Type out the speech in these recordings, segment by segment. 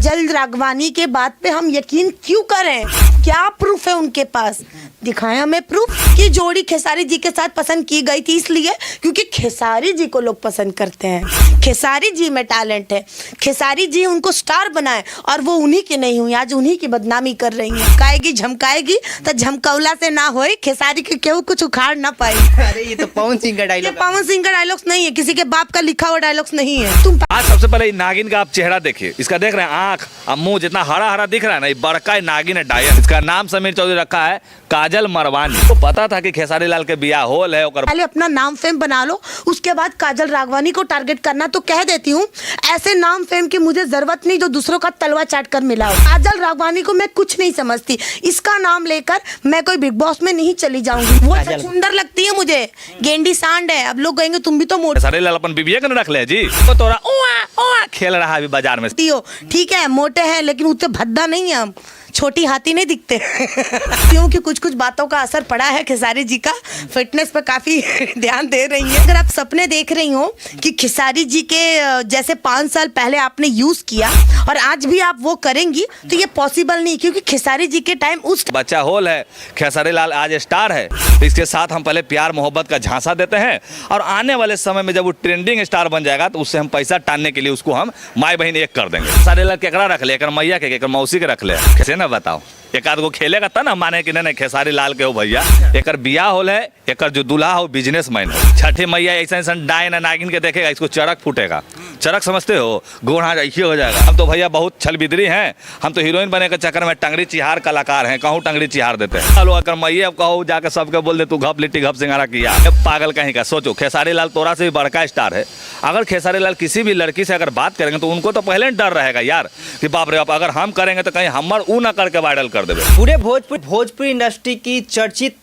काजल राघवानी के बात पे हम यकीन क्यों करें? क्या प्रूफ है उनके पास? दिखाएं हमें प्रूफ कि जोड़ी खेसारी जी के साथ पसंद की गई थी इसलिए क्योंकि खेसारी जी को लोग पसंद करते हैं। खेसारी जी में टैलेंट है, खेसारी जी उनको स्टार बनाए और वो उन्हीं की नहीं हुई, आज उन्हीं की बदनामी कर रही है। काएगी झमकाएगी तो झमकौला से ना होए, खेसारी के केहू कुछ उखाड़ ना पाई। अरे ये तो पवन सिंह का ये डायलॉग पवन सिंह का डायलॉग्स नहीं है, किसी के बाप का लिखा हुआ डायलॉग्स नहीं है। तुम आज सबसे पहले नागिन का आप चेहरा देखिए, इसका देख रहे हैं आंख और मुंह जितना हरा हरा दिख रहा है ना, ये बड़का नागिन है डायन। इसका नाम समीर चौधरी रखा है काजल मरवानी। तो पता था कि खेसारी लाल के बियाह होल है, पहले अपना नाम फेम बना लो, उसके बाद काजल राघवानी को टारगेट करना। तो कह देती हूँ ऐसे नाम फेम की मुझे जरूरत नहीं जो दूसरों का तलवा चाट कर मिला हो। काजल राघवानी को मैं कुछ नहीं समझती, इसका नाम लेकर मैं कोई बिग बॉस में नहीं चली जाऊंगी। वो सुंदर लगती है मुझे, गेंडी सांड है। अब लोग कहेंगे तुम भी तो मोटे। खेसारी लाल अपन बीबिया के रख ले जी, तो तोरा खेल रहा है अभी बाजार में। ठीक है मोटे हैं लेकिन उतने भद्दा नहीं है हम, छोटी हाथी नहीं दिखते। क्योंकि कुछ कुछ बातों का असर पड़ा है खेसारी जी का, फिटनेस पर काफी ध्यान दे रही है। अगर आप सपने देख रही हो कि खेसारी जी के जैसे 5 साल पहले आपने यूज किया और आज भी आप वो करेंगी तो ये पॉसिबल नहीं, क्योंकि खेसारी जी के टाइम उस बच्चा होल है, खेसारी लाल आज स्टार है। इसके साथ हम पहले प्यार मोहब्बत का झांसा देते हैं और आने वाले समय में जब वो ट्रेंडिंग स्टार बन जाएगा तो उससे हम पैसा टानने के लिए उसको हम माई बहन एक कर देंगे। खेसारी लाल केकरा रख ले, एक मैया के, एक मौसी के रख ले, कैसे ना बताओ। एक आध गो खेलेगा तब ना माने कि नहीं खेसारी लाल के हो भैया। एक बियाह होल है, एक जो दूल्हा हो बिजनेसमैन हो। छठी मैया ऐसा ऐसा डायन नागिन के देखेगा, इसको चरक फूटेगा। चरक समझते हो, गोढ़ा ऐसे हो जाएगा। हम तो भैया बहुत छलबिदरी हैं, हम तो हीरोइन बने के चक्कर में टंगड़ी चिहार कलाकार हैं, कहूँ टंगड़ी चिहार देते हैं। चलो अगर मैया कहो जाकर सबके बोल दे तू घप लिट्टी घप सिंगारा किया, पागल कहीं का। सोचो खेसारी लाल तोरा से भी बड़का स्टार है, अगर खेसारी लाल किसी भी लड़की से अगर बात करेंगे तो उनको तो पहले डर रहेगा यार कि बाप रे बाप, अगर हम करेंगे तो कहीं हमर ऊ ना करके वायरल कर देवे। पूरे भोजपुरी इंडस्ट्री की चर्चित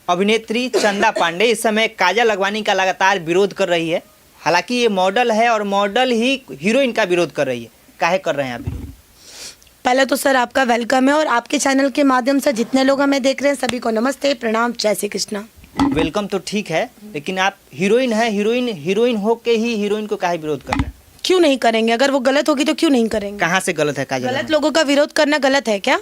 अभिनेत्री चंदा पांडे इस समय काजल राघवानी का लगातार विरोध कर रही है। हालांकि ये मॉडल है और मॉडल ही हीरोइन का विरोध कर रही है। काहे कर रहे हैं आप? पहले तो सर आपका वेलकम है और आपके चैनल के माध्यम से जितने लोग हमें देख रहे हैं सभी को नमस्ते, प्रणाम, जय श्री कृष्णा। वेलकम तो ठीक है, लेकिन आप हीरोइन है, हीरोइन होके ही हीरोइन को काहे विरोध कर रहे हैं? क्यों नहीं करेंगे? अगर वो गलत होगी तो क्यों नहीं करेंगे? कहाँ से गलत है काजल? गलत लोगों का विरोध करना गलत है क्या?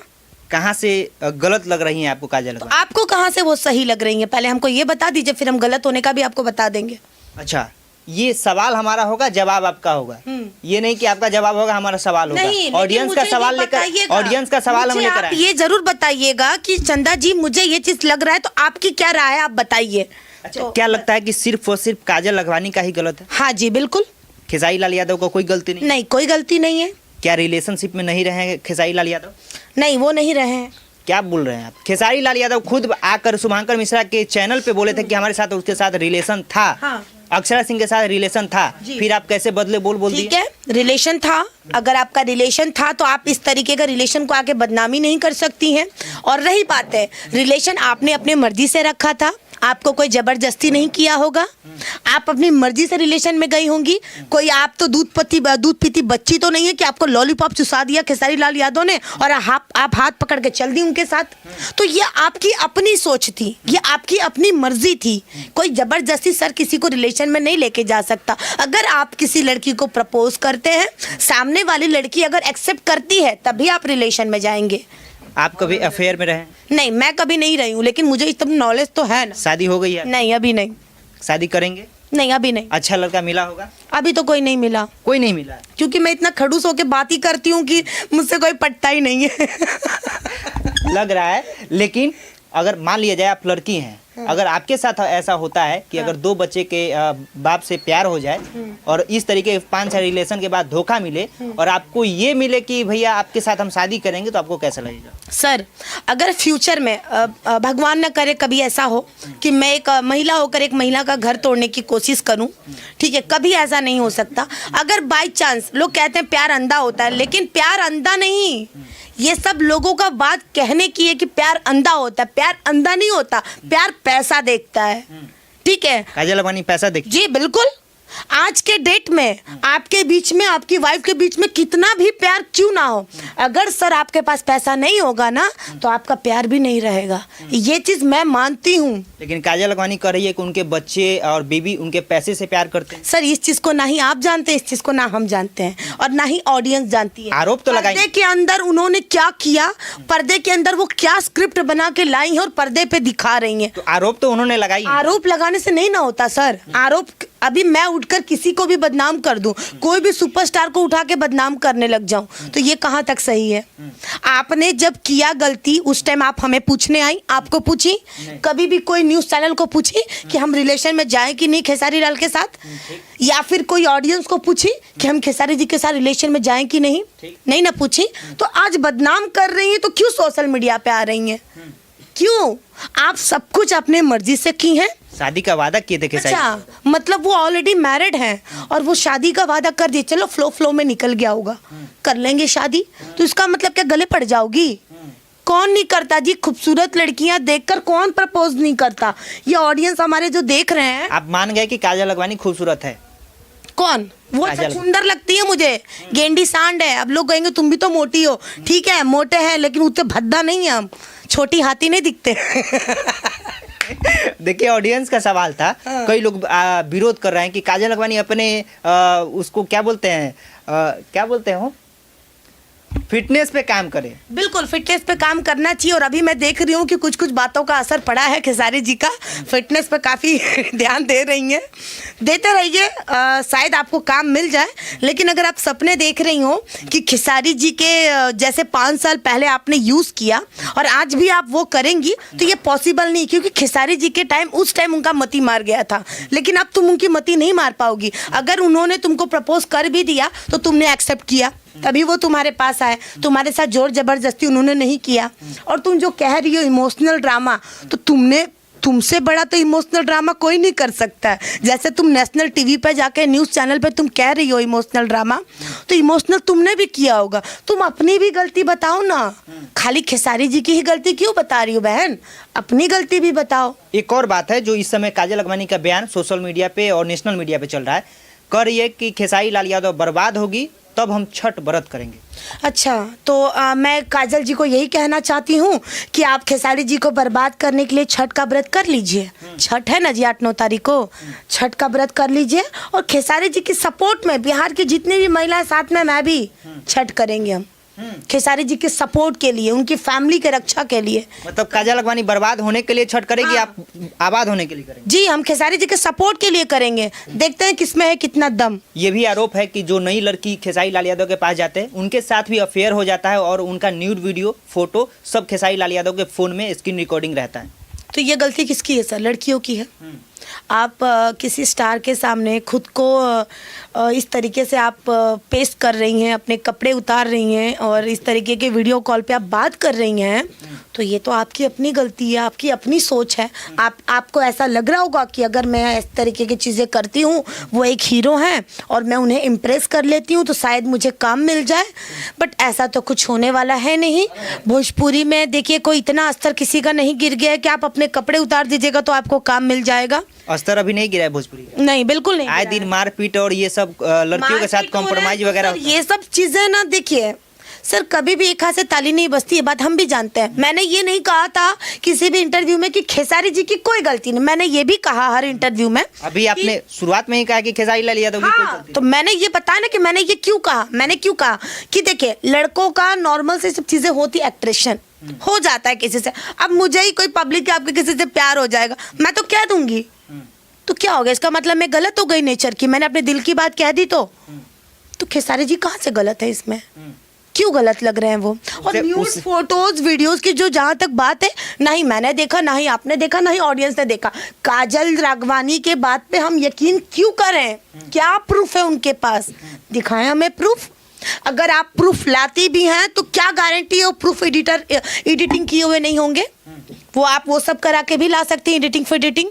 कहाँ से गलत लग रही हैं आपको काजल? तो आपको कहाँ से वो सही लग रही है? पहले हमको ये बता दीजिए, फिर हम गलत होने का भी आपको बता देंगे। अच्छा, ये सवाल हमारा होगा, जवाब आपका होगा। ये नहीं कि आपका जवाब होगा हमारा सवाल होगा। ऑडियंस का सवाल लेकर, ऑडियंस का सवाल हम लेकर आए। ये जरूर बताइएगा कि चंदा जी मुझे ये चीज लग रहा है, तो आपकी क्या राय है आप बताइए। अच्छा, क्या लगता है कि सिर्फ और सिर्फ काजल राघवानी का ही गलत है? हाँ जी बिल्कुल। खेसारी लाल यादव को कोई गलती नहीं? नहीं, कोई गलती नहीं है। क्या रिलेशनशिप में नहीं रहे हैं खेसारी लाल यादव? नहीं, वो नहीं रहे हैं। क्या बोल रहे हैं आप? खेसारी लाल यादव खुद आकर शुभांकर मिश्रा के चैनल पे बोले थे कि हमारे साथ उसके साथ रिलेशन था। हाँ। अक्षरा सिंह के साथ रिलेशन था, फिर आप कैसे बदले बोल दिए? ठीक है, रिलेशन था। अगर आपका रिलेशन था तो आप इस तरीके का रिलेशन को आके बदनामी नहीं कर सकती हैं। और रही बात है, रिलेशन आपने अपने मर्जी से रखा था, आपको कोई जबरदस्ती नहीं किया होगा, आप अपनी मर्जी से रिलेशन में गई होंगी। कोई आप तो दूध पीती बच्ची तो नहीं है कि आपको लॉलीपॉप चुसा दिया खेसारी लाल यादव ने और आप हाथ पकड़ के चल दी उनके साथ। तो ये आपकी अपनी सोच थी, ये आपकी अपनी मर्जी थी। कोई जबरदस्ती सर किसी को रिलेशन में नहीं लेके जा सकता। अगर आप किसी लड़की को प्रपोज करते हैं, सामने वाली लड़की अगर एक्सेप्ट करती है तभी आप रिलेशन में जाएंगे। आप कभी अफेयर में रहे? नहीं, मैं कभी नहीं रही हूँ, लेकिन मुझे इतना नॉलेज तो है ना। शादी हो गई है? नहीं, अभी नहीं। शादी करेंगे? नहीं, अभी नहीं। अच्छा लड़का मिला होगा? अभी तो कोई नहीं मिला। कोई नहीं मिला? क्योंकि मैं इतना खड़ूस होके बात ही करती हूँ कि मुझसे कोई पटता ही नहीं है। लग रहा है। लेकिन अगर मान लिया जाए आप लड़की हैं, अगर आपके साथ ऐसा होता है कि अगर 2 बच्चे के बाप से प्यार हो जाए और इस तरीके 5 साल रिलेशन के बाद धोखा मिले और आपको ये मिले कि भैया आपके साथ हम शादी करेंगे, तो आपको कैसा लगेगा? सर, अगर फ्यूचर में भगवान न करे कभी ऐसा हो कि मैं एक महिला होकर एक महिला का घर तोड़ने की कोशिश करूं, ठीक है, कभी ऐसा नहीं हो सकता। अगर बाई चांस, लोग कहते हैं प्यार अंधा होता है, लेकिन प्यार अंधा नहीं। ये सब लोगों का बात कहने की है कि प्यार अंधा होता है। प्यार अंधा नहीं होता, प्यार पैसा देखता है। ठीक है, काजल राघवानी पैसा देखती? जी बिल्कुल। आज के डेट में आपके बीच में, आपकी वाइफ के बीच में कितना भी प्यार क्यों ना हो, अगर सर आपके पास पैसा नहीं होगा ना तो आपका प्यार भी नहीं रहेगा। ये चीज मैं मानती हूँ। लेकिन काजल अगवानी कह रही है कि उनके बच्चे और बीवी उनके पैसे से प्यार करते हैं। सर इस चीज को ना ही आप जानते हैं, इस चीज को ना हम जानते हैं और ना ही ऑडियंस जानती है। आरोप तो लगाई। पर्दे के अंदर उन्होंने क्या किया, पर्दे के अंदर वो क्या स्क्रिप्ट बना के लाई है और पर्दे पे दिखा रही हैं। तो आरोप तो उन्होंने लगाई है। आरोप लगाने से नहीं ना होता सर। आरोप, अभी मैं उठकर किसी को भी बदनाम कर दूं, कोई भी सुपरस्टार को उठा के बदनाम करने लग जाऊं, तो ये कहाँ तक सही है? आपने जब किया गलती उस टाइम आप हमें पूछने आई, आपको पूछी? कभी भी कोई न्यूज चैनल को पूछी कि हम रिलेशन में जाएं कि नहीं खेसारी लाल के साथ? या फिर कोई ऑडियंस को पूछी कि हम खेसारी जी के साथ रिलेशन में जाएं कि नहीं? नहीं ना पूछी। तो आज बदनाम कर रही हैं तो क्यों सोशल मीडिया पे आ रही हैं? क्यों? आप सब कुछ अपने मर्जी से की हैं। शादी का वादा किए थे खेसारी। अच्छा, मतलब वो ऑलरेडी मैरिड हैं और वो शादी का वादा कर दिए। चलो फ्लो में निकल गया होगा, कर लेंगे शादी, तो इसका मतलब क्या गले पड़ जाओगी? कौन नहीं करता जी? खूबसूरत लड़कियां देखकर कौन प्रपोज नहीं करता? ये ऑडियंस हमारे जो देख रहे हैं। आप मान गए कि काजल अगवानी खूबसूरत है? कौन? वो काजल। सुंदर लगती है मुझे, गेंडी सांड है। अब लोग कहेंगे तुम भी तो मोटी हो, ठीक है मोटे हैं लेकिन उतने भद्दा नहीं है हम, छोटी हाथी नहीं दिखते। देखिए ऑडियंस का सवाल था। कई लोग विरोध कर रहे हैं कि काजल अगवानी अपने उसको क्या बोलते हैं, क्या बोलते हैं वो, फिटनेस पे काम करे। बिल्कुल फिटनेस पे काम करना चाहिए। और अभी मैं देख रही हूँ कि कुछ कुछ बातों का असर पड़ा है खेसारी जी का, फिटनेस पे काफ़ी ध्यान दे रही हैं। देते रहिए, शायद आपको काम मिल जाए। लेकिन अगर आप सपने देख रही हो कि खेसारी जी के जैसे 5 साल पहले आपने यूज़ किया और आज भी आप वो करेंगी, तो ये पॉसिबल नहीं, क्योंकि खेसारी जी के टाइम, उस टाइम उनका मति मार गया था। लेकिन अब तुम उनकी मति नहीं मार पाओगी। अगर उन्होंने तुमको प्रपोज कर भी दिया तो तुमने एक्सेप्ट किया, तभी वो तुम्हारे पास आए। तुम्हारे साथ जोर जबरदस्ती उन्होंने नहीं किया। और तुम जो कह रही हो इमोशनल ड्रामा, तो तुमसे बड़ा तो इमोशनल ड्रामा कोई नहीं कर सकता है। जैसे तुम नेशनल टीवी पे जाके न्यूज़ चैनल पे तुम कह रही हो इमोशनल ड्रामा, तो इमोशनल तुमने भी किया होगा। तुम अपनी भी गलती बताओ ना, खाली खेसारी जी की ही गलती क्यों बता रही हो बहन? अपनी गलती भी बताओ। एक और बात है जो इस समय काजल अगवानी का बयान सोशल मीडिया पे और नेशनल मीडिया पे चल रहा है, कह रही है कि खेसारी लाल यादव बर्बाद होगी तब हम छठ व्रत करेंगे। अच्छा, तो मैं काजल जी को यही कहना चाहती हूँ कि आप खेसारी जी को बर्बाद करने के लिए छठ का व्रत कर लीजिए। छठ है ना जी 8-9 तारीख को, छठ का व्रत कर लीजिए। और खेसारी जी की सपोर्ट में बिहार की जितनी भी महिलाएं साथ में मैं भी छठ करेंगे हम, खेसारी जी के सपोर्ट के लिए, उनकी फैमिली के रक्षा के लिए। मतलब काजल अगवानी बर्बाद होने के लिए छठ करेगी, आप आबाद होने के लिए करेंगे? जी, हम खेसारी जी के सपोर्ट के लिए करेंगे। देखते हैं किसमें है कितना दम। ये भी आरोप है कि जो नई लड़की खेसारी लाल यादव के पास जाते हैं उनके साथ भी अफेयर हो जाता है और उनका न्यूड वीडियो, फोटो सब खेसारी लाल यादव के फोन में स्क्रीन रिकॉर्डिंग रहता है। तो ये गलती किसकी है सर? लड़कियों की है। आप किसी स्टार के सामने खुद को इस तरीके से आप पेश कर रही हैं, अपने कपड़े उतार रही हैं और इस तरीके के वीडियो कॉल पे आप बात कर रही हैं, तो ये तो आपकी अपनी गलती है, आपकी अपनी सोच है। आपको ऐसा लग रहा होगा कि अगर मैं इस तरीके की चीज़ें करती हूँ, वो एक हीरो हैं और मैं उन्हें इम्प्रेस कर लेती हूँ तो शायद मुझे काम मिल जाए, बट ऐसा तो कुछ होने वाला है नहीं। भोजपुरी में देखिए कोई इतना अस्तर किसी का नहीं गिर गया है कि आप अपने कपड़े उतार दीजिएगा तो आपको काम मिल जाएगा। अस्तर अभी नहीं गिरा है भोजपुरी का? नहीं, बिल्कुल नहीं। आए दिन मारपीट और ये सब लड़कियों के साथ कॉम्प्रोमाइज वगैरह, ये सब चीजें ना, देखिए सर कभी भी एक हाथ से ताली नहीं बजती, ये बात हम भी जानते हैं। मैंने ये नहीं कहा था किसी भी इंटरव्यू में कि खेसारी जी की कोई गलती नहीं। मैंने ये भी कहा हर इंटरव्यू में। अभी आपने शुरुआत में ही कहा कि खेसारी लाल यादव की कोई गलती। तो मैंने ये बताया ना कि मैंने ये क्यों कहा। मैंने क्यों कहा कि देखिए लड़कों का नॉर्मल से सब चीजें होती, एक्ट्रेशन हो जाता है किसी से। अब मुझे ही कोई पब्लिक के आपके किसी से प्यार हो जाएगा, मैं तो कह दूंगी, तो क्या हो गया? इसका मतलब मैं गलत हो गई नेचर की? मैंने अपने दिल की बात कह दी तो खेसारी जी कहाँ से गलत है इसमें? क्यों गलत लग रहे हैं वो? और न्यूड फोटोज वीडियोस की जो जहाँ तक बात है, ना ही मैंने देखा, ना ही आपने देखा, ना ही ऑडियंस ने देखा। काजल राघवानी के बात पे हम यकीन क्यों करें? क्या प्रूफ है उनके पास? दिखाएं हमें प्रूफ। अगर आप प्रूफ लाती भी हैं तो क्या गारंटी है वो प्रूफ एडिटिंग किए हुए नहीं होंगे? वो आप वो सब करा के भी ला सकते हैं, एडिटिंग फिडिटिंग।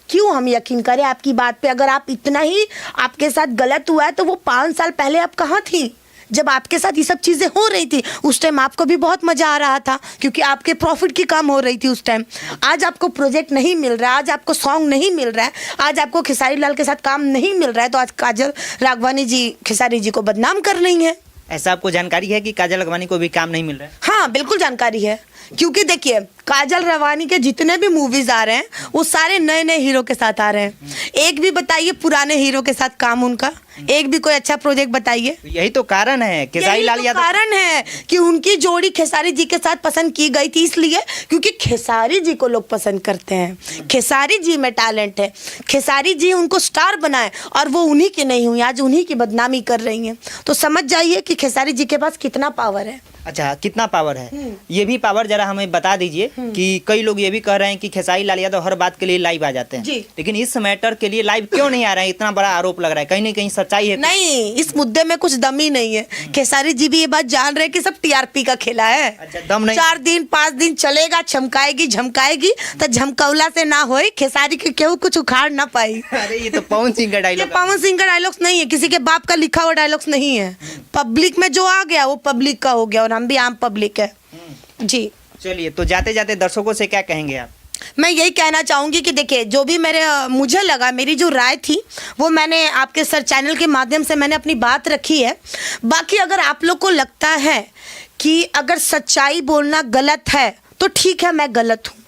क्यों हम यकीन करें आपकी बात पे? अगर आप इतना ही आपके साथ गलत हुआ है तो वो 5 साल पहले आप कहाँ थी जब आपके साथ ये सब चीज़ें हो रही थी उस टाइम आपको भी बहुत मज़ा आ रहा था, क्योंकि आपके प्रॉफिट की काम हो रही थी उस टाइम। आज आपको प्रोजेक्ट नहीं मिल रहा है, आज आपको सॉन्ग नहीं मिल रहा है, आज आपको खेसारी लाल के साथ काम नहीं मिल रहा है, तो आज काजल राघवानी जी खेसारी जी को बदनाम कर रही हैं। ऐसा आपको जानकारी है कि काजल अगवानी को भी काम नहीं मिल रहा है? हाँ बिल्कुल जानकारी है, क्योंकि देखिए काजल राघवानी के जितने भी मूवीज आ रहे हैं वो सारे नए नए हीरो के साथ आ रहे हैं। एक भी बताइए पुराने हीरो के साथ काम उनका, एक भी कोई अच्छा प्रोजेक्ट बताइए। यही तो कारण है खेसारी लाल यादव। कारण है कि उनकी जोड़ी खेसारी जी के साथ पसंद की गई थी, इसलिए क्योंकि खेसारी जी को लोग पसंद करते हैं, खेसारी जी में टैलेंट है, खेसारी जी उनको स्टार बनाए और वो उन्हीं की नहीं हुई, आज उन्हीं की बदनामी कर रही हैं। तो समझ जाइए कि खेसारी जी के पास कितना पावर है। अच्छा, कितना पावर है ये भी पावर जरा हमें बता दीजिए कि कई लोग ये भी कह रहे हैं कि खेसारी लाल यादव हर बात के लिए लाइव आ जाते हैं जी। लेकिन इस मैटर के लिए लाइव क्यों नहीं आ रहे हैं? इतना बड़ा आरोप लग रहा है, कहीं ना कहीं सच्चाई है? नहीं, इस मुद्दे में कुछ दम ही नहीं है। खेसारी जी भी ये बात जान रहे हैं कि सब टीआरपी का खेला है। अच्छा, दम नहीं? 4 दिन 5 दिन चलेगा, झमकाएगी झमकाएगी, तो झमकौला से ना होई, खेसारी के केहू कुछ उखाड़ ना पाई। अरे ये तो पवन सिंह का ये डायलॉग। पवन सिंह का डायलॉग्स नहीं है, किसी के बाप का लिखा हुआ डायलॉग्स नहीं है। पब्लिक में जो आ गया वो पब्लिक का हो गया, और हम भी आम पब्लिक है जी। चलिए, तो जाते जाते दर्शकों से क्या कहेंगे आप? मैं यही कहना चाहूँगी कि देखिए जो भी मुझे लगा, मेरी जो राय थी वो मैंने आपके सर चैनल के माध्यम से मैंने अपनी बात रखी है। बाकी अगर आप लोग को लगता है कि अगर सच्चाई बोलना गलत है तो ठीक है, मैं गलत हूँ,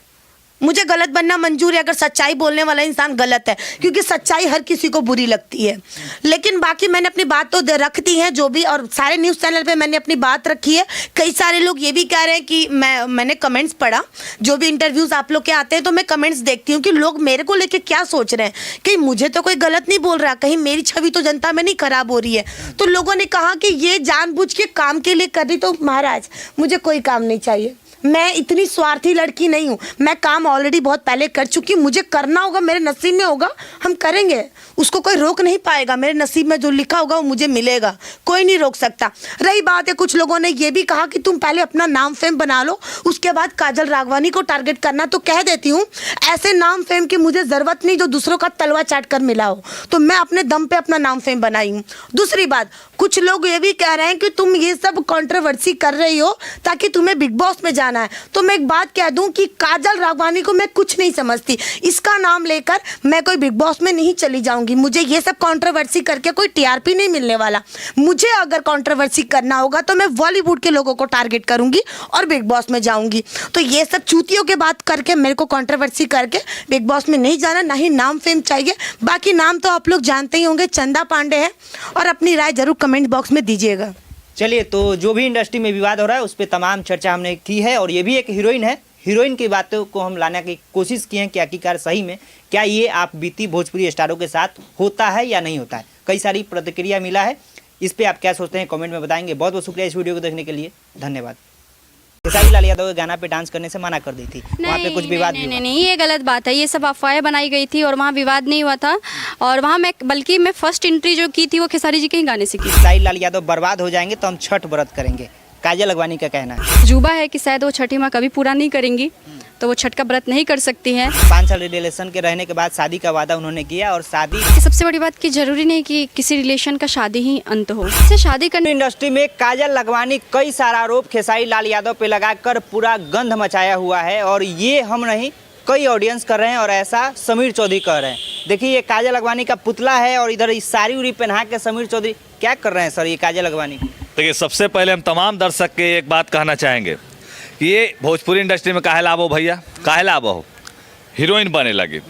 मुझे गलत बनना मंजूर है अगर सच्चाई बोलने वाला इंसान गलत है, क्योंकि सच्चाई हर किसी को बुरी लगती है। लेकिन बाकी मैंने अपनी बात तो रख दी है, जो भी, और सारे न्यूज़ चैनल पे मैंने अपनी बात रखी है। कई सारे लोग ये भी कह रहे हैं कि मैंने कमेंट्स पढ़ा, जो भी इंटरव्यूज़ आप लोग के आते हैं तो मैं कमेंट्स देखती हूँ कि लोग मेरे को लेके क्या सोच रहे हैं, कि मुझे तो कोई गलत नहीं बोल रहा, कहीं मेरी छवि तो जनता में नहीं खराब हो रही है। तो लोगों ने कहा कि ये जानबूझ के काम के लिए कर रही, तो महाराज मुझे कोई काम नहीं चाहिए, मैं इतनी स्वार्थी लड़की नहीं हूँ, मैं काम ऑलरेडी बहुत पहले कर चुकी, मुझे करना होगा, मेरे नसीब में होगा, हम करेंगे, उसको कोई रोक नहीं पाएगा। मेरे नसीब में जो लिखा होगा वो मुझे मिलेगा, कोई नहीं रोक सकता। रही बात है, कुछ लोगों ने ये भी कहा कि तुम पहले अपना नाम फेम बना लो, उसके बाद काजल राघवानी को टारगेट करना। तो कह देती हूँ, ऐसे नाम फेम की मुझे ज़रूरत नहीं जो दूसरों का तलवा चाट कर मिला हो, तो मैं अपने दम पे अपना नाम फेम बनाई हूँ। दूसरी बात, कुछ लोग ये भी कह रहे हैं कि तुम ये सब कंट्रोवर्सी कर रही हो ताकि तुम्हें बिग बॉस में जाना है। तो मैं एक बात कह दूं कि काजल राघवानी को मैं कुछ नहीं समझती, इसका नाम लेकर मैं कोई बिग बॉस में नहीं चली जाऊंगी। मुझे ये सब कंट्रोवर्सी करके कोई टीआरपी नहीं मिलने वाला। मुझे अगर कंट्रोवर्सी करना होगा तो मैं बॉलीवुड के लोगों को टारगेट करूंगी और बिग बॉस में जाऊंगी। तो ये सब चूतियों के बात करके मेरे को कंट्रोवर्सी करके बिग बॉस में नहीं जाना, ना ही नाम फेम चाहिए। बाकी नाम तो आप लोग जानते ही होंगे, चंदा पांडे है, और अपनी राय जरूर कमेंट बॉक्स में दीजिएगा। चलिए, तो जो भी इंडस्ट्री में विवाद हो रहा है उस पर तमाम चर्चा हमने की है, और ये भी एक हीरोइन है, हीरोइन की बातों को हम लाने की कोशिश की है कि आखिरकार सही में क्या ये आप बीती भोजपुरी स्टारों के साथ होता है या नहीं होता है। कई सारी प्रतिक्रिया मिला है, इस पर आप क्या सोचते हैं कमेंट में बताएंगे। बहुत बहुत शुक्रिया इस वीडियो को देखने के लिए, धन्यवाद। खेसारी लाल यादव के गाना पे डांस करने से मना कर दी थी, वहाँ पे कुछ विवाद भी हुआ। नहीं, ये गलत बात है, ये सब अफवाहें बनाई गई थी और वहाँ विवाद नहीं हुआ था। और वहाँ बल्कि मैं फर्स्ट एंट्री जो की थी वो खेसारी जी के ही गाने से की। खेसारी लाल यादव बर्बाद हो जाएंगे तो हम छठ व्रत करेंगे, काजल अगवानी का कहना है। जुबा है कि शायद वो छठी माँ कभी पूरा नहीं करेंगी, तो वो छठ का व्रत नहीं कर सकती हैं। 5 साल रिलेशन के रहने के बाद शादी का वादा उन्होंने किया, और शादी सबसे बड़ी बात कि जरूरी नहीं कि किसी रिलेशन का शादी ही अंत हो, इससे शादी करने इंडस्ट्री में काजल अगवानी कई सारा आरोप खेसारी लाल यादव पे लगाकर पूरा गंध मचाया हुआ है, और ये हम नहीं कई ऑडियंस कर रहे हैं, और ऐसा समीर चौधरी कह रहे हैं। देखिए, ये काजल अगवानी का पुतला है, और इधर इस साड़ी उड़ी पहना के समीर चौधरी क्या कर रहे हैं सर ये काजल अगवानी? देखिए, सबसे पहले हम तमाम दर्शक के एक बात कहना चाहेंगे कि ये भोजपुरी इंडस्ट्री में काहे लाभ हो भैया, काहे लाभ हो, हीरोइन बने लगी।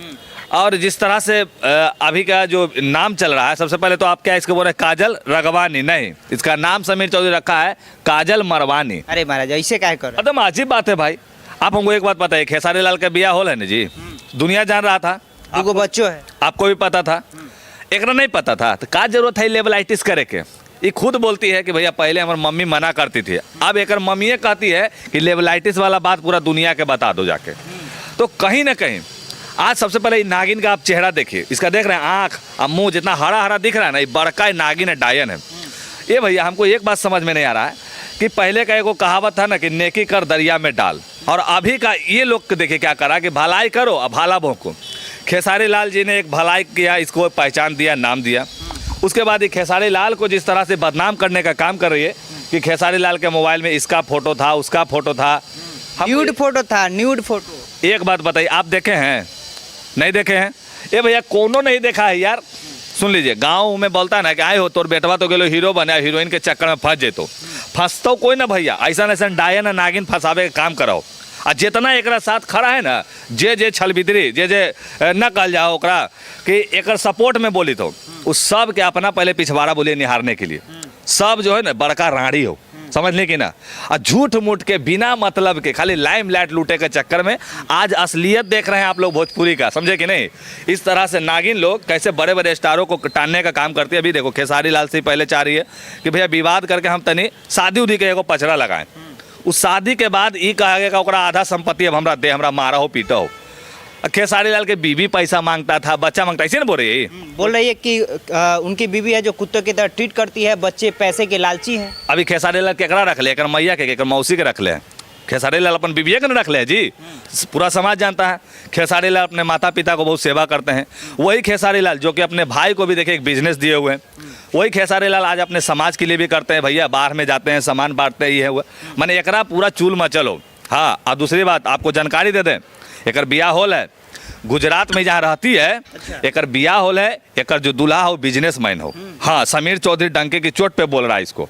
और जिस तरह से अभी का जो नाम चल रहा है, सबसे पहले तो आप क्या इसको बोल रहे हैं काजल राघवानी, नहीं, इसका नाम समीर चौधरी रखा है काजल मरवानी। अरे महाराज, ऐसे काहे कर रहे हैं? एकदम अजीब बात है भाई। आप हमको एक बात बताइए, खेसारी लाल का बिया होल है ना जी, दुनिया जान रहा था, आपको बच्चों है, आपको भी पता था, एक नहीं पता था, तो क्या जरूरत है लेवलाइटिस करे के? ये खुद बोलती है कि भैया पहले हमारी मम्मी मना करती थी, अब एक मम्मी ये कहती है कि लेवलाइटिस वाला बात पूरा दुनिया के बता दो जाके। तो कहीं ना कहीं आज सबसे पहले नागिन का आप चेहरा देखिए, इसका देख रहे हैं आँख और मुँह जितना हरा हरा दिख रहा है ना, ये बड़का नागिन है, डायन है ये। भैया हमको एक बात समझ में नहीं आ रहा है कि पहले का एक कहावत था ना कि नेकी कर दरिया में डाल, और अभी का ये लोग देखिए क्या करा कि भलाई करो और भाला भोंको। खेसारी लाल जी ने एक भलाई किया, इसको पहचान दिया, नाम दिया, उसके बाद ये खेसारी लाल को जिस तरह से बदनाम करने का काम कर रही है कि खेसारी लाल के मोबाइल में इसका फोटो था, उसका फोटो था, न्यूड फोटो था, न्यूड फोटो। एक बात बताइए, आप देखे हैं? नहीं देखे हैं? ये भैया कोनो नहीं देखा है यार। सुन लीजिए, गांव में बोलता है ना कि आए हो तोर बेटवा तो गेलो हीरो बने, हीरोइन के चक्कर में फंस जेतो। फंसतो कोई ना भैया, ऐसा ऐसा डायन ना नागिन फंसावे का काम कराओ। आ जितना एक साथ खड़ा है ना, जे छलबिदरी, जे न कल जाओ ओकरा कि एक सपोर्ट में बोली तो उस सब के अपना पहले पिछवाड़ा बोलिए निहारने के लिए। सब जो है ना बड़का राड़ी हो, समझ ली कि ना। और झूठ मूठ के बिना मतलब के खाली लाइम लाइट लूटे के चक्कर में आज असलियत देख रहे हैं आप लोग भोजपुरी का, समझे कि नहीं। इस तरह से नागिन लोग कैसे बड़े बड़े स्टारों को टानने का काम करती है। अभी देखो खेसारी लाल से पहले चाह रही है कि भैया विवाद करके हम तनी शादी उदी के एगो पचड़ा लगाएं। उस शादी के बाद ई कहा गया ओकरा आधा संपत्ति अब हमरा दे, हमरा मारा हो पीटा हो। खेसारी लाल के बीवी पैसा मांगता था, बच्चा मांगता, ऐसे ना बोल रही है कि उनकी बीवी है जो कुत्तों की तरह ट्रीट करती है, बच्चे पैसे के लालची हैं। अभी खेसारी लाल केकरा रख ले, मैया के मौसी के रख ले। खेसारी लाल अपन बीबिया के न रख ले जी, पूरा समाज जानता है। खेसारी लाल अपने माता पिता को बहुत सेवा करते हैं। वही खेसारी लाल जो कि अपने भाई को भी देखे एक बिजनेस दिए हुए हैं, वही खेसारी लाल आज अपने समाज के लिए भी करते हैं। भैया बाहर में जाते हैं, सामान बांटते ही है। मैंने एकरा पूरा चूल मचल हो। हाँ, और दूसरी बात आपको जानकारी दे दें, एक बियाह होल है गुजरात में जहाँ रहती है। एक बियाह होल है, एक जो दूल्हा हो बिजनेसमैन हो। हाँ, समीर चौधरी डंके की चोट पे बोल रहा है इसको।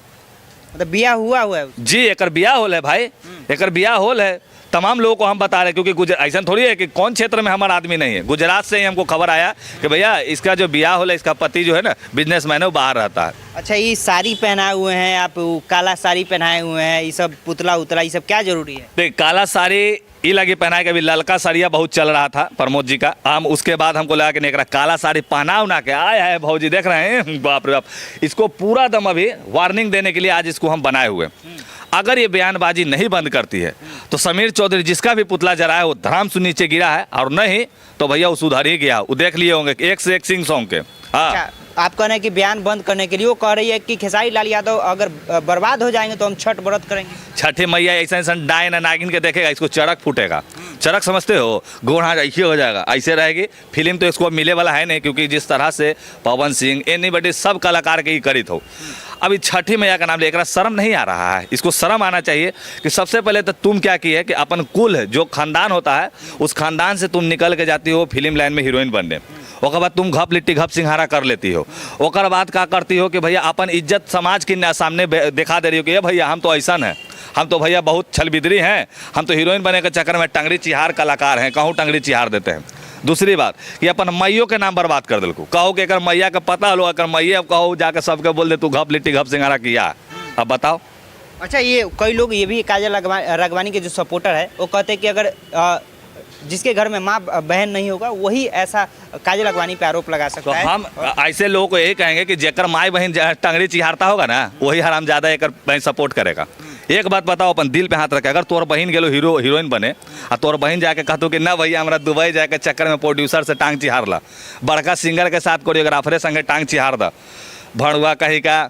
मतलब बियाह हुआ है जी, एक बियाह होल है भाई, एक बियाह होल है। तमाम लोगों को हम बता रहे हैं क्योंकि ऐसा थोड़ी है कि कौन क्षेत्र में हमारा आदमी नहीं है। गुजरात से ही हमको खबर आया कि भैया इसका जो बियाह होल है, इसका पति जो है ना बिजनेसमैन है, वो बाहर रहता है। अच्छा, ये साड़ी पहनाए हुए हैं आप, काला साड़ी पहनाए हुए हैं, ये सब पुतला उतला ये सब क्या जरूरी है? देख, काला साड़ी ये लगी पहनाए के, अभी ललका साड़िया बहुत चल रहा था प्रमोद जी का। हम उसके बाद हमको लगा कि नहीं, काला साड़ी पहना उना के आए है भौजी, देख रहे हैं बाप रे बाप। इसको पूरा दम अभी वार्निंग देने के लिए आज इसको हम बनाए हुए। अगर ये बयानबाजी नहीं बंद करती है तो समीर चौधरी जिसका भी पुतला जरा है वो धराम से नीचे गिरा है, और नहीं तो भैया उस उधर ही गया। वो देख लिए होंगे एक से एक सिंग सॉन्ग के। हाँ, अच्छा, आप कह रहे हैं कि बयान बंद करने के लिए वो कह रही है कि खेसारी लाल यादव अगर बर्बाद हो जाएंगे तो हम छठ व्रत करेंगे। छठी मैया ऐसा ऐसा डायन नागिन के देखेगा, इसको चरक फूटेगा। चरक समझते हो, गोढ़ा ऐसे हो जाएगा, ऐसे रहेगी। फिल्म तो इसको मिले वाला है नहीं, क्योंकि जिस तरह से पवन सिंह एनीबडी सब कलाकार के ही करित हो। अभी छठी मैया का नाम ले, एक शर्म नहीं आ रहा है? इसको शर्म आना चाहिए कि सबसे पहले तो तुम क्या किए कि अपन कुल जो खानदान होता है उस खानदान से तुम निकल के जाती हो फिल्म लाइन में हीरोइन बनने। ओकर बाद तुम घप लिट्टी घप सिंहारा कर लेती हो। ओकर बाद क्या करती हो कि भैया अपन इज्जत समाज के सामने दिखा दे रही हो कि ये भैया हम तो ऐसा है, हम तो भैया बहुत छलबिदरी हैं, हम तो हीरोइन बने के चक्कर में टंगड़ी चिहार कलाकार हैं, कहूँ टंगड़ी चिहार देते हैं। दूसरी बात कि अपन मैयों के नाम बर्बाद कर दिल को, कहो कि अगर मैया का पता लो, अगर मैया कहो जाकर सबके बोल दे तू घप लिट्टी घप सिंहारा किया। अब बताओ। अच्छा, ये कई लोग ये भी काजल राघवानी के जो सपोर्टर है वो कहते हैं कि अगर जिसके घर में माँ बहन नहीं होगा वही ऐसा काजल राघवानी पे आरोप लगा सकता है। तो हम ऐसे लोगों को यही कहेंगे कि जेकर माई बहन टंगड़ी चिहारता होगा ना, वही हरामजादा एक बहन सपोर्ट करेगा। एक बात बताओ, अपन दिल पे हाथ रखे, अगर तोर बहन गेलो हीरोइन बने और तोर बहन जाके कहतो कि ना भैया हमारा दुबई जाके चक्कर में प्रोड्यूसर से टांग चिहार ला, बड़का सिंगर के साथ कोरियोग्राफरे संगे टांग चिहार दा, भड़ुआ कहीं का,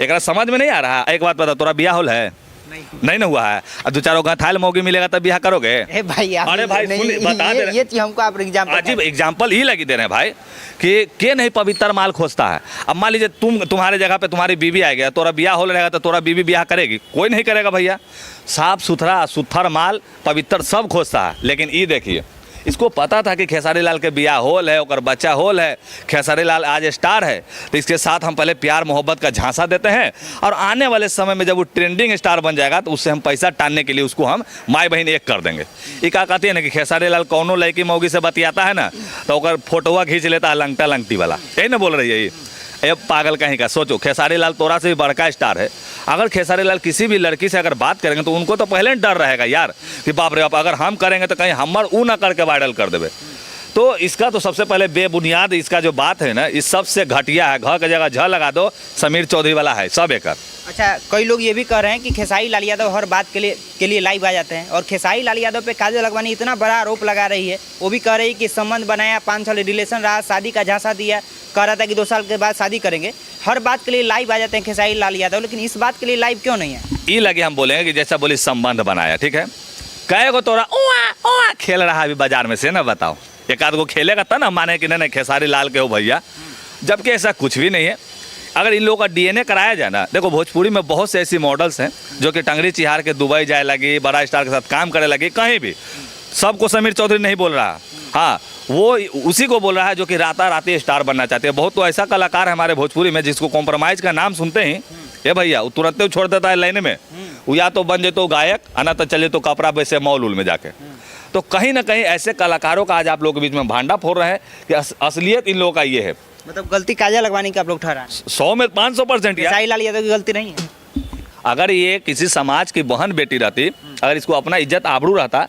एक समझ में नहीं आ रहा। एक बात बता, तोरा बियाह होल है? नहीं ना हुआ है। और दो चारों गथाइल मौगी मिलेगा तब बियाह करोगे? भाई अरे भाई बता दे, ये हमको आप एग्जाम्पल, अजीब एग्जाम्पल ही लगी दे रहे हैं भाई कि के नहीं पवित्र माल खोजता है। अब मान लीजिए तुम्हारे जगह पे तुम्हारी बीवी आ गया, तोरा बियाह हो रहेगा तो तोरा बीवी बियाह करेगी? कोई नहीं करेगा भैया। साफ सुथरा सुथर माल पवित्र सब खोजता है। लेकिन ये देखिए, इसको पता था कि खेसारी लाल के बियाह होल है, और बच्चा होल है, खेसारी लाल आज स्टार है, तो इसके साथ हम पहले प्यार मोहब्बत का झांसा देते हैं, और आने वाले समय में जब वो ट्रेंडिंग स्टार बन जाएगा तो उससे हम पैसा टानने के लिए उसको हम माई बहन एक कर देंगे। ये क्या कहती है ना कि खेसारी लाल कौनो लड़की मौगी से बतियाता है ना तो अगर फोटोआ खींच लेता है लंगटा लंगटी वाला, यही ना बोल रही है ये पागल कहीं का। सोचो, खेसारी लाल तोरा से भी बड़का स्टार है, अगर खेसारी लाल किसी भी लड़की से अगर बात करेंगे तो उनको तो पहले डर रहेगा यार कि बाप रे बाप, अगर हम करेंगे तो कहीं हमर ऊ ना करके वायरल कर देवे। तो इसका तो सबसे पहले बेबुनियाद इसका जो बात है ना, इस सबसे घटिया है। घ की जगह झ लगा दो, समीर चौधरी वाला है सब एक। अच्छा, कई लोग ये भी कह रहे हैं कि खेसारी लाल यादव हर बात के लिए लाइव आ जाते हैं, और खेसारी लाल यादव पे काजल राघवानी इतना बड़ा आरोप लगा रही है। वो भी कह रही है कि संबंध बनाया, 5 साल रिलेशन रहा, शादी का झांसा दिया, कह रहा था कि 2 साल के बाद शादी करेंगे। हर बात के लिए लाइव आ जाते हैं खेसारी लाल यादव, लेकिन इस बात के लिए लाइव क्यों नहीं है? ये लगे हम बोलेंगे कि जैसा बोली संबंध बनाया, ठीक है, कहे को तोरा ओआ खेल रहा है अभी बाजार में से ना, बताओ एक आध को खेलेगा तब ना माने कि नहीं खेसारी लाल के हो भैया, जबकि ऐसा कुछ भी नहीं है। अगर इन लोगों का डीएनए कराया जाए ना, देखो भोजपुरी में बहुत से ऐसी मॉडल्स हैं जो कि टंगरी चिहार के दुबई जाए लगी, बड़ा स्टार के साथ काम करे लगी, कहीं भी। सबको समीर चौधरी नहीं बोल रहा, हाँ वो उसी को बोल रहा है जो कि राताराती स्टार बनना चाहते हैं। बहुत तो ऐसा कलाकार है हमारे भोजपुरी में जिसको कॉम्प्रोमाइज़ का नाम सुनते ही ये भैया वो तुरंत छोड़ देता है लाइन में, वो या तो बन जाए तो गायक, आना तो चले तो कपड़ा बेचे मॉल उल में जाके। तो कहीं ना कहीं ऐसे कलाकारों का आज आप लोगों के बीच में भांडा फोड़ रहे हैं कि असलियत इन लोगों का ये है। मतलब गलती काजल लगवाने की आप लोग ठहरा 100 में 500% यार। खेसारी लाल यादव की गलती नहीं है। अगर ये किसी समाज की बहन बेटी रहती, अगर इसको अपना इज्जत आबरू रहता,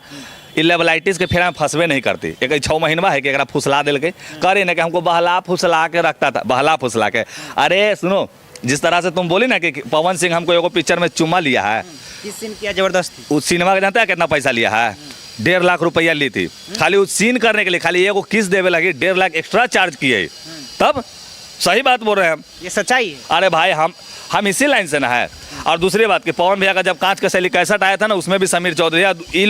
इलेबलाइटिस के फेरा में फंसवे नहीं करती। एक 6 महीना है कि एक फुसला दिल के करे ना कि हमको बहला फुसला के रखता था, बहला फुसला के। अरे सुनो, जिस तरह से तुम बोली ना कि पवन सिंह हमको एगो पिक्चर में चुम्मा लिया है, किस सीन किया जबरदस्ती, उस सिनेमा का जानता है कितना पैसा लिया है? 1.5 लाख रुपया ली थी खाली उस सीन करने के लिए, खाली एगो किस देवे लगी 1.5 लाख एक्स्ट्रा चार्ज किए। तब सही बात बोल रहे हैं हम, ये सच्चाई है। अरे भाई हम इसी लाइन से ना है। और दूसरी बात कि पवन भैया का जब कांच का सैली कैसेट आया था ना, उसमें भी समीर चौधरी, ये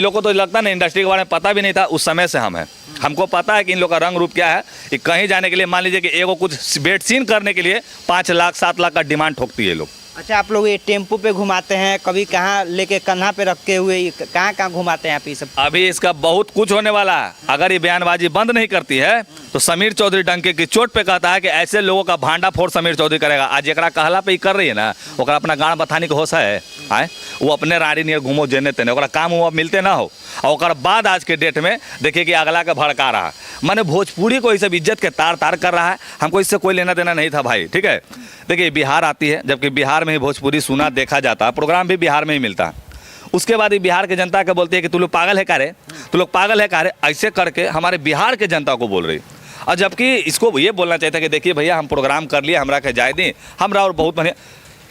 लोग को तो लगता नहीं, इंडस्ट्री के बारे में पता भी नहीं था। उस समय से हम हैं, हमको पता है कि इन लोग का रंग रूप क्या है। कि कहीं जाने के लिए मान लीजिए कि एगो कुछ बेट सीन करने के लिए 5 लाख 7 लाख का डिमांड ठोकती है लोग। अच्छा, आप लोग ये टेम्पो पे घुमाते हैं, कभी कहाँ लेके कन्हा पे रखे हुए, कहाँ कहाँ घुमाते हैं आप ये सब? अभी इसका बहुत कुछ होने वाला है। अगर ये बयानबाजी बंद नहीं करती है तो समीर चौधरी डंके की चोट पे कहता है कि ऐसे लोगों का भांडा फोड़ समीर चौधरी करेगा। आज एकरा कहला पे ही कर रही है ना, ओकरा अपना गाँव बथाने के होश है आए, वो अपने रानी नियर घूमो जेने तेने, ओकरा काम हुआ मिलते ना हो। और ओकर बाद आज के डेट में देखिए कि अगला के भड़का रहा, माने भोजपुरी को ये सब इज्जत के तार तार कर रहा है। हमको इससे कोई लेना देना नहीं था भाई, ठीक है। देखिए बिहार आती है, जबकि बिहार में ही भोजपुरी सुना देखा जाता है, प्रोग्राम भी बिहार में ही मिलता है। उसके बाद ही बिहार की जनता के बोलती है कि तू लोग पागल है का रे, तू लोग पागल है का रे, ऐसे करके हमारे बिहार के जनता को बोल रही। और जबकि इसको ये बोलना चाहिए था कि देखिए भैया हम प्रोग्राम कर लिए, हमरा के जाए दी, हमरा और बहुत बढ़िया।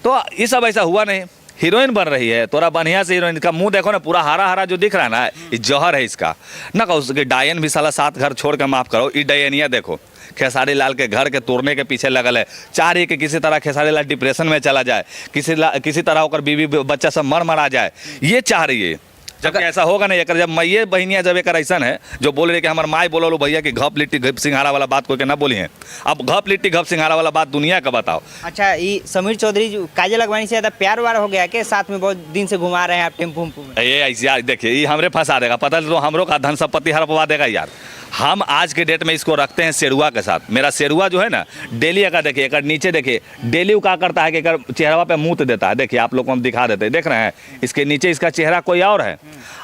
तो ये सब ऐसा हुआ नहीं। हीरोइन बन रही है, तोरा बढ़िया से हीरोइन का मुंह देखो ना, पूरा हरा हरा जो दिख रहा है ना, ये जहर है इसका ना। उसके डायन भी साला 7 घर छोड़ के माफ करो, ये डायनिया देखो खेसारी लाल के घर के तोड़ने के पीछे लगल है। चाह रही कि किसी तरह खेसारी लाल डिप्रेशन में चला जाए, किसी तरह होकर बीवी बच्चा सब मर जा जाए, ये चाह रही है। जब ऐसा होगा नहीं, जब मैये बहनिया जब एक ऐसा है जो बोल रहे कि हमारे माए बोलो लो भैया कि घप लिट्टी घप सिंघारा वाला बात कोई के ना बोली है। अब घप लिट्टी घप सिंघारा वाला बात दुनिया का बताओ। अच्छा, ये समीर चौधरी जो काजल अगवानी से ज़्यादा प्यार वार हो गया के साथ में बहुत दिन से घुमा रहे हैं आप टेम्पो में? ये ऐसे यार देखिए, ये हमरे फंसा देगा, पता तो हमरों का धन संपत्ति हड़पवा देगा यार। हम आज के डेट में इसको रखते हैं शेरुआ के साथ। मेरा शेरुआ जो है ना, डेली अगर देखिए, एक नीचे देखिए, डेली वो क्या करता है कि अगर चेहरा पे मूत देता है। देखिए आप लोग को हम दिखा देते हैं, देख रहे हैं, इसके नीचे इसका चेहरा कोई और है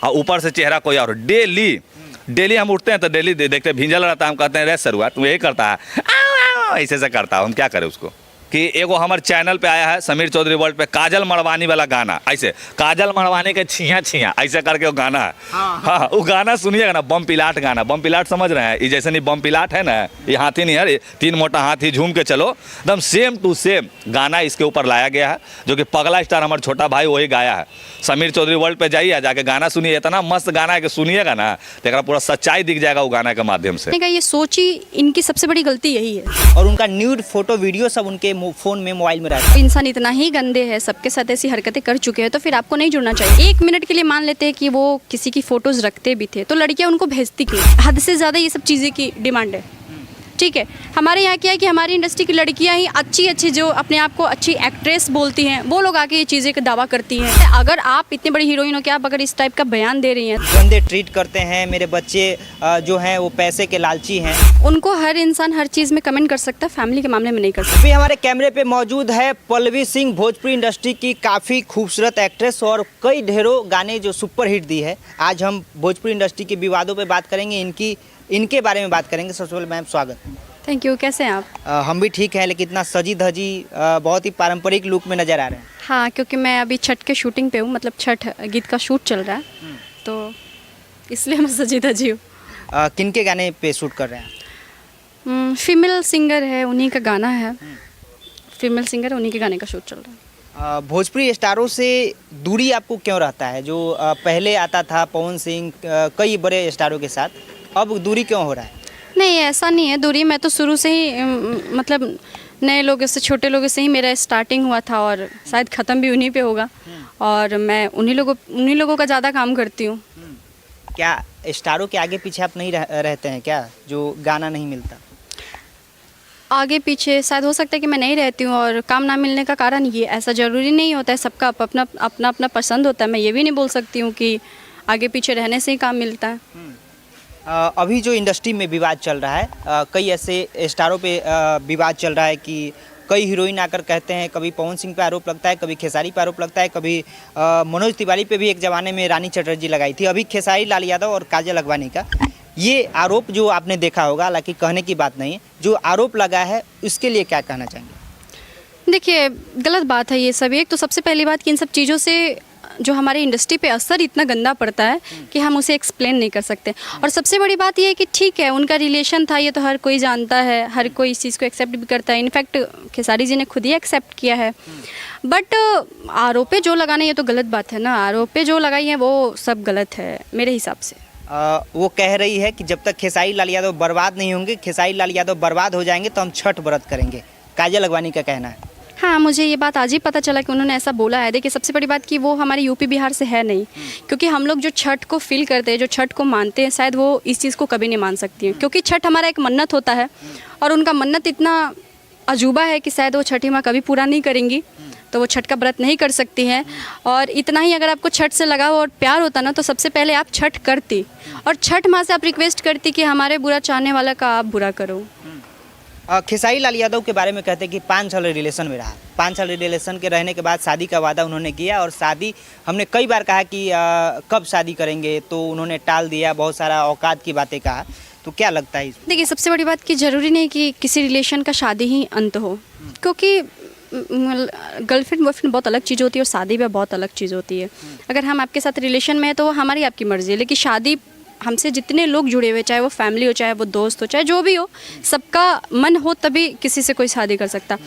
और ऊपर से चेहरा कोई और। डेली हम उठते हैं तो डेली देखते भींजल रहता है, हम कहते हैं रे शेरुआ तू यही करता है, ऐसे से करता है। हम क्या करें उसको कि एगो हमारे चैनल पे आया है समीर चौधरी वर्ल्ड पे काजल मड़वानी वाला गाना, ऐसे काजल मड़वानी के छिया छिया ऐसे करके वो गाना है। हाँ, वो गाना सुनिएगा ना, बम पिलाट गाना। बम पिलाट समझ रहे हैं, ये जैसे नहीं बम पिलाट है ना, ये हाथी नहीं है, 3 मोटा हाथी झूम के चलो, एकदम सेम टू सेम गाना इसके ऊपर लाया गया है, जो कि पगला स्टार हमारा छोटा भाई वही गाया है। समीर चौधरी वर्ल्ड पे जाइए, जाके गाना सुनिए, इतना मस्त गाना है कि सुनिएगा ना तो पूरा सच्चाई दिख जाएगा वो गाना के माध्यम से। ये सोच ही इनकी सबसे बड़ी गलती यही है। और उनका न्यूड फोटो वीडियो सब उनके फोन में मोबाइल में रहता है। इंसान इतना ही गंदे हैं, सबके साथ ऐसी हरकतें कर चुके हैं, तो फिर आपको नहीं जुड़ना चाहिए। 1 मिनट के लिए मान लेते हैं कि वो किसी की फोटोज रखते भी थे, तो लड़कियां उनको भेजती क्यों? हद से ज़्यादा ये सब चीज़ें की डिमांड है, ठीक है। हमारे यहाँ क्या है कि हमारी इंडस्ट्री की लड़कियां ही अच्छी जो अपने आप को अच्छी एक्ट्रेस बोलती हैं, वो लोग आके ये चीज़ें का दावा करती हैं। अगर आप इतनी बड़ी हीरोइन हो, क्या आप अगर इस टाइप का बयान दे रही हैं? गंदे ट्रीट करते हैं मेरे बच्चे जो हैं वो पैसे के लालची हैं। उनको हर इंसान हर चीज़ में कमेंट कर सकता है, फैमिली के मामले में नहीं कर सकता। अभी हमारे कैमरे पे मौजूद है पल्लवी सिंह, भोजपुरी इंडस्ट्री की काफ़ी खूबसूरत एक्ट्रेस और कई ढेरों गाने जो सुपर हिट दी है। आज हम भोजपुरी इंडस्ट्री के विवादों पे बात करेंगे, इनके बारे में बात करेंगे। सबसे पहले मैम स्वागत। थैंक यू, कैसे हैं आप? हम भी ठीक हैं, लेकिन इतना सजी धजी बहुत ही पारंपरिक लुक में नज़र आ रहे हैं। हाँ, क्योंकि मैं अभी छठ के शूटिंग पे हूँ, मतलब छठ गीत का शूट चल रहा है, तो इसलिए मैं सजी धजी हूँ। किन के गाने पे शूट कर रहे हैं? फीमेल सिंगर है, उन्हीं का गाना है। फीमेल सिंगर, उन्हीं के गाने का शूट चल रहा है। भोजपुरी स्टारों से दूरी आपको क्यों रहता है? जो पहले आता था पवन सिंह कई बड़े स्टारों के साथ, अब दूरी क्यों हो रहा है? नहीं, ऐसा नहीं है दूरी। मैं तो शुरू से ही मतलब नए लोगों से, छोटे लोगों से ही मेरा स्टार्टिंग हुआ था और शायद ख़त्म भी उन्हीं पे होगा, और मैं उन्हीं लोगों का ज़्यादा काम करती हूँ। क्या स्टारों के आगे पीछे आप नहीं रहते हैं क्या, जो गाना नहीं मिलता? आगे पीछे शायद हो सकता है कि मैं नहीं रहती हूँ, और काम ना मिलने का कारण ये ऐसा ज़रूरी नहीं होता है, सबका अपना अपना पसंद होता है। मैं ये भी नहीं बोल सकती हूँ कि आगे पीछे रहने से ही काम मिलता है। अभी जो इंडस्ट्री में विवाद चल रहा है, कई ऐसे स्टारों पे विवाद चल रहा है कि कई हीरोइन आकर कहते हैं, कभी पवन सिंह पे आरोप लगता है, कभी खेसारी पे आरोप लगता है, कभी मनोज तिवारी पे भी एक ज़माने में रानी चटर्जी लगाई थी, अभी खेसारी लाल यादव और काजल अगवानी का ये आरोप जो आपने देखा होगा, हालांकि कहने की बात नहीं है, जो आरोप लगा है उसके लिए क्या कहना चाहेंगे? देखिए, गलत बात है ये सब। एक तो सबसे पहली बात कि इन सब चीज़ों से जो हमारी इंडस्ट्री पे असर इतना गंदा पड़ता है कि हम उसे एक्सप्लेन नहीं कर सकते। और सबसे बड़ी बात ये है कि ठीक है, उनका रिलेशन था, ये तो हर कोई जानता है, हर कोई इस चीज़ को एक्सेप्ट भी करता है। इनफैक्ट खेसारी जी ने खुद ही एक्सेप्ट किया है। बट आरोपे जो लगाना ये तो गलत बात है ना, आरोपे जो लगाई हैं वो सब गलत है मेरे हिसाब से। वो कह रही है कि जब तक खेसारी लाल यादव बर्बाद नहीं होंगे, खेसारी लाल यादव बर्बाद हो जाएंगे तो हम छठ व्रत करेंगे, काजल अगवानी का कहना है। हाँ, मुझे ये बात आज ही पता चला कि उन्होंने ऐसा बोला है। देखिए, सबसे बड़ी बात कि वो हमारे यूपी बिहार से है नहीं, क्योंकि हम लोग जो छठ को फील करते हैं, जो छठ को मानते हैं, शायद वो इस चीज़ को कभी नहीं मान सकती हैं, क्योंकि छठ हमारा एक मन्नत होता है और उनका मन्नत इतना अजूबा है कि शायद वो छठी माँ कभी पूरा नहीं करेंगी, तो वो छठ का व्रत नहीं कर सकती हैं। और इतना ही अगर आपको छठ से लगाव और प्यार होता ना, तो सबसे पहले आप छठ करती और छठ माँ से आप रिक्वेस्ट करती कि हमारे बुरा चाहने वाला का आप बुरा करो। खेसारी लाल यादव के बारे में कहते हैं कि 5 साल रिलेशन में रहा, 5 साल रिलेशन के रहने के बाद शादी का वादा उन्होंने किया, और शादी हमने कई बार कहा कि कब शादी करेंगे, तो उन्होंने टाल दिया, बहुत सारा औकात की बातें कहा। तो क्या लगता है इसमें? देखिए, सबसे बड़ी बात कि ज़रूरी नहीं कि किसी रिलेशन का शादी ही अंत हो, क्योंकि गर्लफ्रेंड बॉयफ्रेंड बहुत अलग चीज़ होती है और शादी भी बहुत अलग चीज़ होती है। अगर हम आपके साथ रिलेशन में है तो वो हमारी आपकी मर्ज़ी है, लेकिन शादी हमसे जितने लोग जुड़े हुए, चाहे वो फैमिली हो, चाहे वो दोस्त हो, चाहे जो भी हो, सबका मन हो तभी किसी से कोई शादी कर सकता।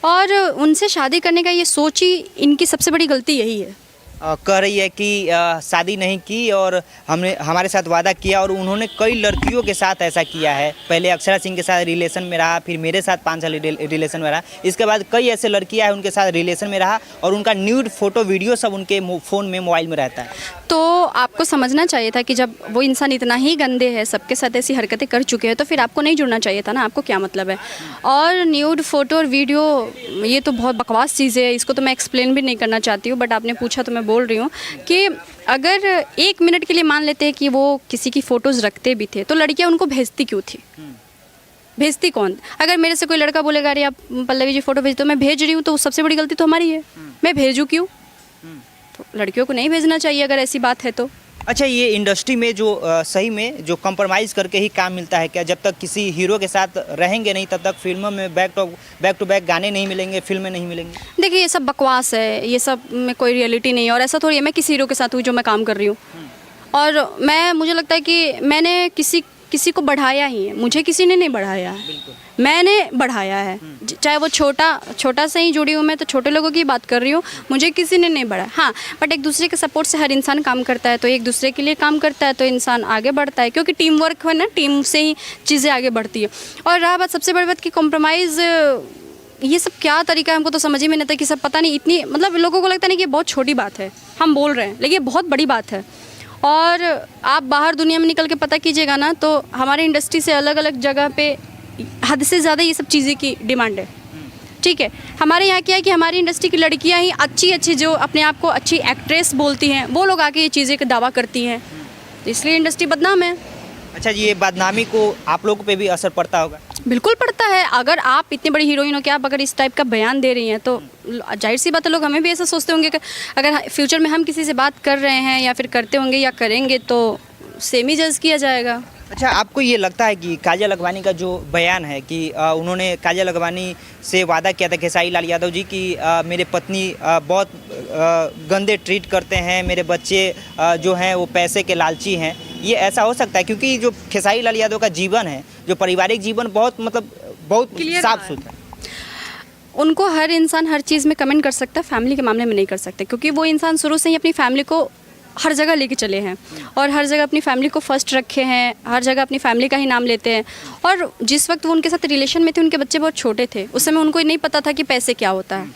और उनसे शादी करने का ये सोच ही इनकी सबसे बड़ी गलती यही है। कह रही है कि शादी नहीं की और हमने हमारे साथ वादा किया, और उन्होंने कई लड़कियों के साथ ऐसा किया है। पहले अक्षरा सिंह के साथ रिलेशन में रहा, फिर मेरे साथ 5 साल रिलेशन में रहा, इसके बाद कई ऐसे लड़कियां हैं उनके साथ रिलेशन में रहा, और उनका न्यूड फोटो वीडियो सब उनके फ़ोन में, मोबाइल में रहता है। तो आपको समझना चाहिए था कि जब वो इंसान इतना ही गंदे है, सबके साथ ऐसी हरकतें कर चुके हैं, तो फिर आपको नहीं जुड़ना चाहिए था ना। आपको क्या मतलब है? और न्यूड फोटो और वीडियो ये तो बहुत बकवास चीज़ है, इसको तो मैं एक्सप्लेन भी नहीं करना चाहती हूँ, बट आपने पूछा तो मैं बोल रही हूँ कि अगर 1 मिनट के लिए मान लेते हैं कि वो किसी की फ़ोटोज़ रखते भी थे, तो लड़कियाँ उनको भेजती क्यों थी? भेजती कौन? अगर मेरे से कोई लड़का बोलेगा अरे आप पल्लवी जी फ़ोटो भेज दो, मैं भेज रही हूँ, तो सबसे बड़ी गलती तो हमारी है। मैं भेजूँ क्यों? तो लड़कियों को नहीं भेजना चाहिए अगर ऐसी बात है तो। अच्छा, ये इंडस्ट्री में जो सही में जो कंप्रोमाइज़ करके ही काम मिलता है क्या? जब तक किसी हीरो के साथ रहेंगे नहीं, तब तक फिल्मों में बैक टू बैक गाने नहीं मिलेंगे, फिल्में नहीं मिलेंगी? देखिए, ये सब बकवास है, ये सब में कोई रियलिटी नहीं है। और ऐसा थोड़ी है मैं किसी हीरो के साथ हुई जो मैं काम कर रही हूँ, और मुझे लगता है कि मैंने किसी को बढ़ाया ही है, मुझे किसी ने नहीं बढ़ाया है, मैंने बढ़ाया है। चाहे वो छोटा से ही जुड़ी हूँ मैं, तो छोटे लोगों की बात कर रही हूँ, मुझे किसी ने नहीं बढ़ाया। हाँ, बट एक दूसरे के सपोर्ट से हर इंसान काम करता है, तो एक दूसरे के लिए काम करता है तो इंसान आगे बढ़ता है, क्योंकि टीम वर्क है ना, टीम से ही चीज़ें आगे बढ़ती है। और रहा बात सबसे बड़ी बात कि कॉम्प्रोमाइज़, ये सब क्या तरीका है, हमको तो समझ ही में नहीं आता कि सब पता नहीं, इतनी मतलब लोगों को लगता नहीं कि बहुत छोटी बात है हम बोल रहे हैं, लेकिन ये बहुत बड़ी बात है। और आप बाहर दुनिया में निकल के पता कीजिएगा ना, तो हमारी इंडस्ट्री से अलग अलग जगह पे हद से ज़्यादा ये सब चीज़ें की डिमांड है। ठीक है, हमारे यहाँ क्या है कि हमारी इंडस्ट्री की लड़कियाँ ही अच्छी जो अपने आप को अच्छी एक्ट्रेस बोलती हैं, वो लोग आके ये चीज़ें का दावा करती हैं, तो इसलिए इंडस्ट्री बदनाम है। अच्छा जी, ये बदनामी को आप लोगों पे भी असर पड़ता होगा? बिल्कुल पड़ता है। अगर आप इतनी बड़ी हीरोइन हो कि आप अगर इस टाइप का बयान दे रही हैं, तो जाहिर सी बात है लोग हमें भी ऐसा सोचते होंगे कि अगर फ्यूचर में हम किसी से बात कर रहे हैं या फिर करते होंगे या करेंगे तो सेम ही जज किया जाएगा। अच्छा, आपको ये लगता है कि काजल अगवानी का जो बयान है कि उन्होंने काजल अगवानी से वादा किया था खेसारी लाल यादव जी कि मेरे पत्नी बहुत गंदे ट्रीट करते हैं, मेरे बच्चे जो हैं वो पैसे के लालची हैं, ये ऐसा हो सकता है? क्योंकि जो खेसारी लाल यादव का जीवन है, जो पारिवारिक जीवन बहुत बहुत साफ सुथरा, उनको हर इंसान हर चीज़ में कमेंट कर सकता है, फैमिली के मामले में नहीं कर सकते, क्योंकि वो इंसान शुरू से ही अपनी फैमिली को हर जगह लेके चले हैं और हर जगह अपनी फैमिली को फर्स्ट रखे हैं, हर जगह अपनी फैमिली का ही नाम लेते हैं। और जिस वक्त वो उनके साथ रिलेशन में थे, उनके बच्चे बहुत छोटे थे, उस समय उनको नहीं पता था कि पैसे क्या होता है,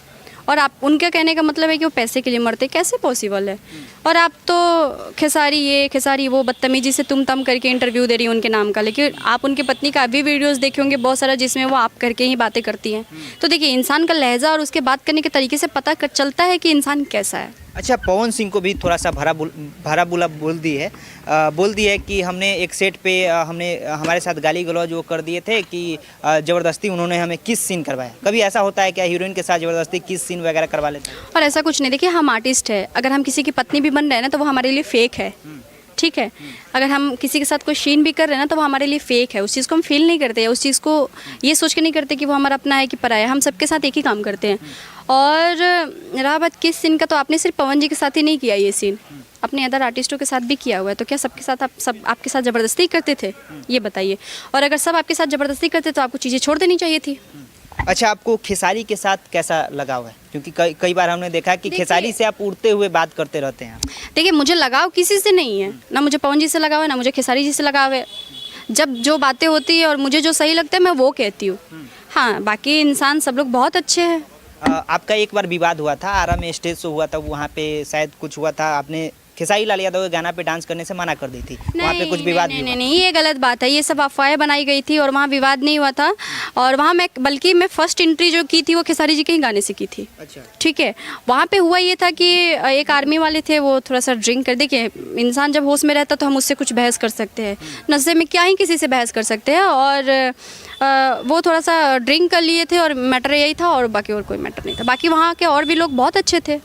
और आप उनका कहने का मतलब है कि वो पैसे के लिए मरते, कैसे पॉसिबल है। और आप तो खेसारी ये खेसारी वो बदतमीजी से तुम तम करके इंटरव्यू दे रही हो उनके नाम का, लेकिन आप उनकी पत्नी का अभी वीडियोस देखे होंगे बहुत सारा जिसमें वो आप करके ही बातें करती हैं। तो देखिए इंसान का लहजा और उसके बात करने के तरीके से पता चलता है कि इंसान कैसा है। अच्छा, पवन सिंह को भी थोड़ा सा भरा बुला बोल दी है कि हमने एक सेट पे हमने हमारे साथ गाली गलौज वो कर दिए थे कि ज़बरदस्ती उन्होंने हमें किस सीन करवाया। कभी ऐसा होता है क्या हीरोइन के साथ ज़बरदस्ती किस सीन वगैरह करवा लेते हैं? और ऐसा कुछ नहीं, देखिए हम आर्टिस्ट है, अगर हम किसी की पत्नी भी बन रहे हैं ना तो वो हमारे लिए फेक है, ठीक है। अगर हम किसी के साथ कोई सीन भी कर रहे हैं ना तो वो हमारे लिए फेक है, उस चीज़ को हम फील नहीं करते, उस चीज़ को ये सोच के नहीं करते कि वो हमारा अपना है कि पराया है। हम सबके साथ एक ही काम करते हैं। और रहा बात किस सीन का, तो आपने सिर्फ पवन जी के साथ ही नहीं किया ये सीन, अपने अदर आर्टिस्टों के साथ भी किया हुआ है। तो क्या सबके साथ आप सब आपके साथ ज़बरदस्ती करते थे, ये बताइए। और अगर सब आपके साथ ज़बरदस्ती करते तो आपको चीज़ें छोड़ देनी चाहिए थी। अच्छा, आपको खेसारी के साथ कैसा लगाव है? क्योंकि कई बार हमने देखा कि खेसारी से आप उड़ते हुए बात करते रहते हैं। देखिए मुझे लगाव किसी से नहीं है, ना मुझे पवन जी से लगाव है, ना मुझे खेसारी जी से लगाव है। जब जो बातें होती है और मुझे जो सही लगता है मैं वो कहती हूँ। हाँ, बाकी इंसान सब लोग बहुत अच्छे हैं। आपका एक बार विवाद हुआ था, आरा में स्टेज शो हुआ था, वहाँ पे शायद कुछ हुआ था, आपने खेसारी लाल यादव के गाना पे डांस करने से मना कर दी थी, वहाँ पे कुछ विवाद भी हुआ? नहीं, ये गलत बात है, ये सब अफवाहें बनाई गई थी और वहाँ विवाद नहीं हुआ था। और वहाँ मैं फर्स्ट एंट्री जो की थी वो खेसारी जी के ही गाने से की थी। अच्छा, ठीक है। वहाँ पे हुआ ये था कि एक आर्मी वाले थे, वो थोड़ा सा ड्रिंक कर, देखिए इंसान जब होश में रहता तो हम उससे कुछ बहस कर सकते हैं, नशे में क्या ही किसी से बहस कर सकते हैं। और वो थोड़ा सा ड्रिंक कर लिए थे और मैटर यही था, और बाकी और कोई मैटर नहीं था। बाकी वहाँ के और भी लोग बहुत अच्छे थे।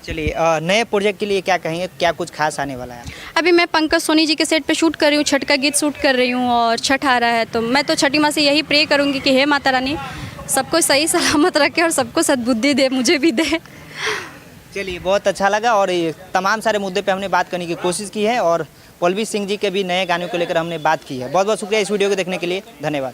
चलिए, नए प्रोजेक्ट के लिए क्या कहेंगे, क्या कुछ खास आने वाला है? अभी मैं पंकज सोनी जी के सेट पे शूट कर रही हूँ, छठ का गीत शूट कर रही हूँ, और छठ आ रहा है तो मैं तो छठी माँ से यही प्रे करूँगी कि हे माता रानी सबको सही सलामत रखे और सबको सद्बुद्धि दे, मुझे भी दे। चलिए, बहुत अच्छा लगा और ये तमाम सारे मुद्दे पे हमने बात करने की कोशिश की है और पलवी सिंह जी के भी नए गानों को लेकर हमने बात की है। बहुत बहुत शुक्रिया इस वीडियो को देखने के लिए, धन्यवाद।